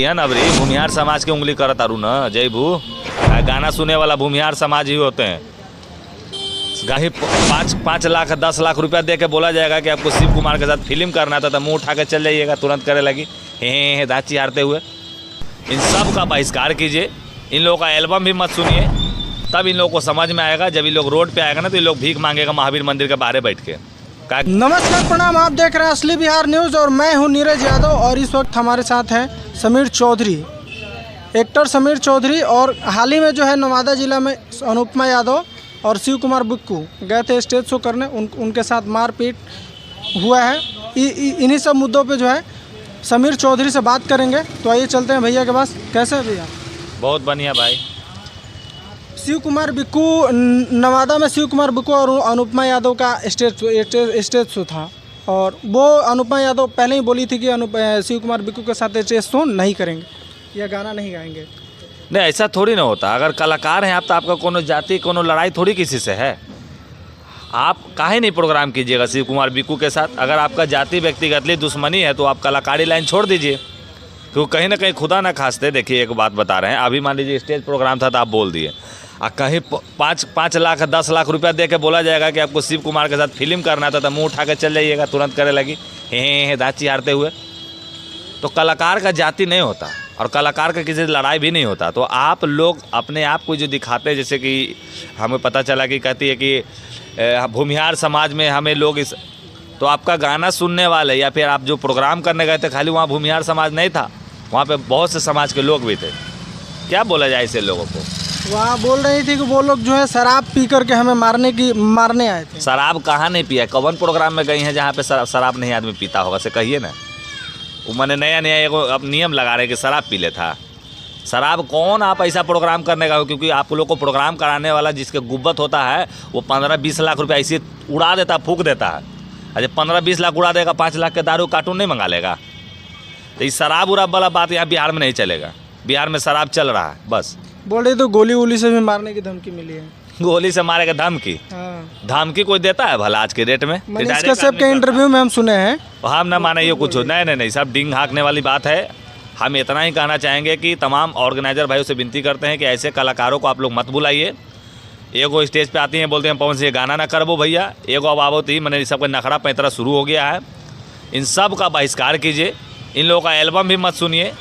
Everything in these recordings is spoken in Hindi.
है ना अबरी भूमिहार समाज की उंगली करत आरू न जय भू गाना सुने वाला भूमिहार समाज ही होते हैं। कहीं 5 लाख 10 लाख रुपया दे के बोला जाएगा कि आपको शिव कुमार के साथ फिल्म करना था तो मुंह उठा के चल जाइएगा, तुरंत करे लगी हे दाची हारते हुए। इन सब का बहिष्कार कीजिए, इन लोगों का एल्बम भी मत सुनिए, तब इन लोगों को समझ में आएगा। जब इन लोग रोड पे आएगा ना तो इन लोग भीख मांगेगा महावीर मंदिर के बाहर बैठ के। नमस्कार प्रणाम, आप देख रहे हैं असली बिहार न्यूज़ और मैं हूं नीरज यादव। और इस वक्त हमारे साथ हैं समीर चौधरी, एक्टर समीर चौधरी। और हाल ही में जो है नवादा जिला में अनुपमा यादव और शिव कुमार बिक्कू गए थे स्टेज शो करने, उनके साथ मारपीट हुआ है। इन्हीं सब मुद्दों पे जो है समीर चौधरी से बात करेंगे। तो आइए चलते हैं भैया के पास। कैसे हैं भैया? बहुत बढ़िया भाई। शिव कुमार बिक्कू, नवादा में शिव कुमार बिक्कू और अनुपमा यादव का स्टेज शो था। और वो अनुपमा यादव पहले ही बोली थी कि शिव कुमार बिक्कू के साथ स्टेज शो नहीं करेंगे या गाना नहीं गाएंगे। नहीं, ऐसा थोड़ी ना होता। अगर कलाकार हैं आप तो आपका कोनो जाति कोनो लड़ाई थोड़ी किसी से है। आप काहे नहीं प्रोग्राम कीजिएगा शिव कुमार बिक्कू के साथ? अगर आपका जाति व्यक्तिगतली दुश्मनी है तो आप कलाकारी लाइन छोड़ दीजिए, क्योंकि कहीं ना कहीं खुदा ना खास्ते। देखिए एक बात बता रहे हैं, अभी मान लीजिए स्टेज प्रोग्राम था तो आप बोल दिए, और कहीं 5 लाख 10 लाख रुपया दे के बोला जाएगा कि आपको शिव कुमार के साथ फिल्म करना था तो मुंह उठा के चल जाइएगा, तुरंत करे लगी हे दाची हारते हुए। तो कलाकार का जाति नहीं होता और कलाकार का किसी से लड़ाई भी नहीं होता। तो आप लोग अपने आप को जो दिखाते हैं, जैसे कि हमें पता चला कि कहती है कि भूमिहार समाज में हमें लोग इस, तो आपका गाना सुनने वाले या फिर आप जो प्रोग्राम करने गए थे खाली वहाँ भूमिहार समाज नहीं था, वहाँ पे बहुत से समाज के लोग भी थे। क्या बोला जाए ऐसे लोगों को? वहाँ बोल रही थी कि वो लोग जो है शराब पी करके हमें मारने आए थे। शराब कहाँ नहीं पिया? कौन प्रोग्राम में गई हैं जहाँ पे शराब नहीं आदमी पीता होगा? से कहिए ना। वो मैंने नया एगो अब नियम लगा रहे कि शराब पी ले था। शराब कौन आप ऐसा प्रोग्राम करने का हो? क्योंकि आप लोग को प्रोग्राम कराने वाला जिसके गुब्बत होता है वो 15-20 लाख रुपया ऐसे उड़ा देता, फूक देता है। अरे 15-20 लाख उड़ा देगा, 5 लाख के दारू कार्टून नहीं मंगा लेगा? तो इस शराब उराब वाला बात यहाँ बिहार में नहीं चलेगा। बिहार में शराब चल रहा है बस। बोल रही तो गोली वोली से भी मारने की धमकी मिली है। गोली से मारेगा धमकी? हाँ। धमकी कोई देता है भला आज के डेट में? इसके सबके इंटरव्यू में हम सुने हैं। हम ना माने ये कुछ नहीं, सब डिंग हाँकने वाली बात है। हम इतना ही कहना चाहेंगे कि तमाम ऑर्गेनाइजर भाइयों से विनती करते हैं कि ऐसे कलाकारों को आप लोग मत बुलाइए। एगो स्टेज पे आती हैं बोलते हैं पवन सिंह गाना ना करबो भैया, एगो अबावती मैंने सबका नखरा पैंतरा शुरू हो गया है। इन सब का बहिष्कार कीजिए, इन लोगों का एल्बम भी मत सुनिए,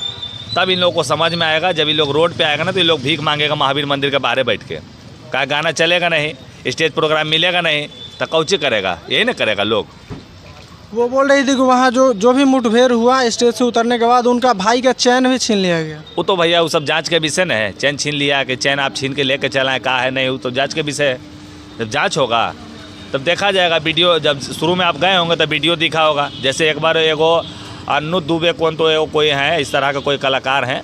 तब इन लोगों को समझ में आएगा। जब इन लोग रोड पे आएगा ना तो इन लोग भीख मांगेगा महावीर मंदिर के बाहर बैठ के। का गाना चलेगा नहीं, स्टेज प्रोग्राम मिलेगा नहीं तो कौची करेगा? यही ना करेगा लोग। वो बोल रही थी कि वहाँ जो भी मुठभेड़ हुआ स्टेज से उतरने के बाद उनका भाई का चैन भी छीन लिया गया। वो तो भैया वो सब जांच के विषय न है। चैन छीन लिया कि चैन आप छीन के लेके चला है, कहा है नहीं, वो तो जांच के विषय है। जब जांच होगा तब देखा जाएगा। वीडियो जब शुरू में आप गए होंगे तो वीडियो दिखा होगा। जैसे एक बार एगो अन्नू दुबे कौन तो एगो कोई है इस तरह का कोई कलाकार हैं,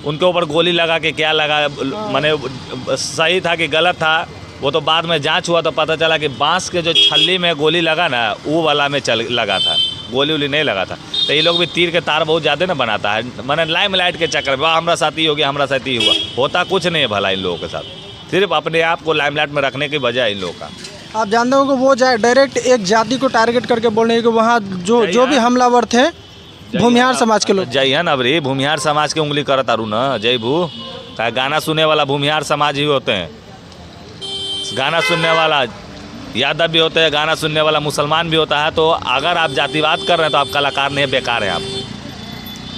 उनके ऊपर गोली लगा के क्या लगा, माने सही था कि गलत था वो तो बाद में जांच हुआ तो पता चला कि बांस के जो छल्ली में गोली लगा ना वो वाला में लगा था, गोली वोली नहीं लगा था। तो ये लोग भी तीर के तार बहुत ज़्यादा ना बनाता है, मैंने लाइमलाइट के चक्कर में हमारा साथी हो गया, हमारा साथी हुआ, होता कुछ नहीं है भला इन लोगों के साथ। सिर्फ अपने आप को लाइमलाइट में रखने की वजह इन लोगों का। आप जानते हो कि वो डायरेक्ट एक जाति को टारगेट करके बोल रहे हैं कि वहाँ जो भी हमलावर थे भूमिहार समाज के लोग। जय है ना अबरी भूमिहार समाज की उंगली करत आरू न जय भू गाना सुनने वाला भूमिहार समाज ही होते हैं। गाना सुनने वाला यादव भी होते हैं, गाना सुनने वाला मुसलमान भी होता है। तो अगर आप जातिवाद कर रहे हैं तो आप कलाकार नहीं, बेकार हैं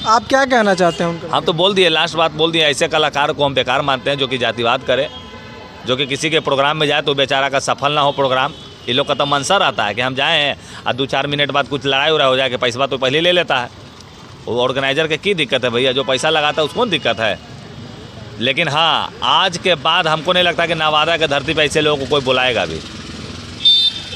आप क्या कहना चाहते हैं उनको? हम तो बोल दिए, लास्ट बात बोल दिए। ऐसे कलाकार को हम बेकार मानते हैं जो कि जातिवाद करे, जो कि किसी के प्रोग्राम में जाए तो बेचारा का सफल ना हो प्रोग्राम। ये लोग का तो मनसा रहता है कि हम जाएँ और 2-4 मिनट बाद कुछ लड़ाई उड़ाई हो जाए कि पैसा तो पहले ले लेता है। वो ऑर्गेनाइजर के की दिक्कत है भैया? जो पैसा लगाता है उसको दिक्कत है। लेकिन हाँ, आज के बाद हमको नहीं लगता कि नवादा के धरती पर ऐसे लोगों को कोई बुलाएगा भी।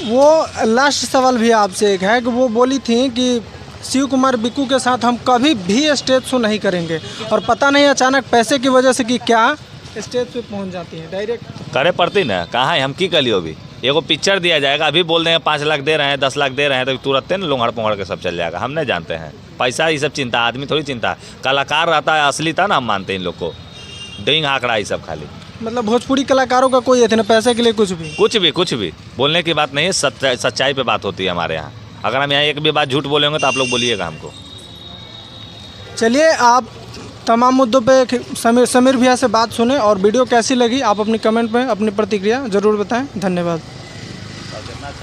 वो लास्ट सवाल भी आपसे एक है कि वो बोली थी कि शिव कुमार बिक्कू के साथ हम कभी भी स्टेज शो नहीं करेंगे, और पता नहीं अचानक पैसे की वजह से कि क्या स्टेज पे पहुंच जाती है डायरेक्ट। करे पड़ती ना, कहाँ है हम की कर लियो? अभी एगो पिक्चर दिया जाएगा, अभी बोल देंगे 5 लाख दे रहे हैं, 10 लाख दे रहे हैं, तो तुरंत ना लोंगड़ पोंगड़ के सब चल जाएगा। हम नहीं जानते हैं पैसा ये सब चिंता, आदमी थोड़ी चिंता है। कलाकार रहता है असली था ना, हम मानते हैं इन लोग को। डिंग आंकड़ा ये सब खाली, मतलब भोजपुरी कलाकारों का कोई इतने पैसे के लिए कुछ भी बोलने की बात नहीं है। सच्चाई पे बात होती है हमारे यहाँ। अगर हम यहाँ एक भी बात झूठ बोलेंगे तो आप लोग बोलिएगा हमको। चलिए, आप तमाम मुद्दों पे समीर भैया से बात सुने और वीडियो कैसी लगी आप अपनी कमेंट में अपनी प्रतिक्रिया ज़रूर बताएं। धन्यवाद।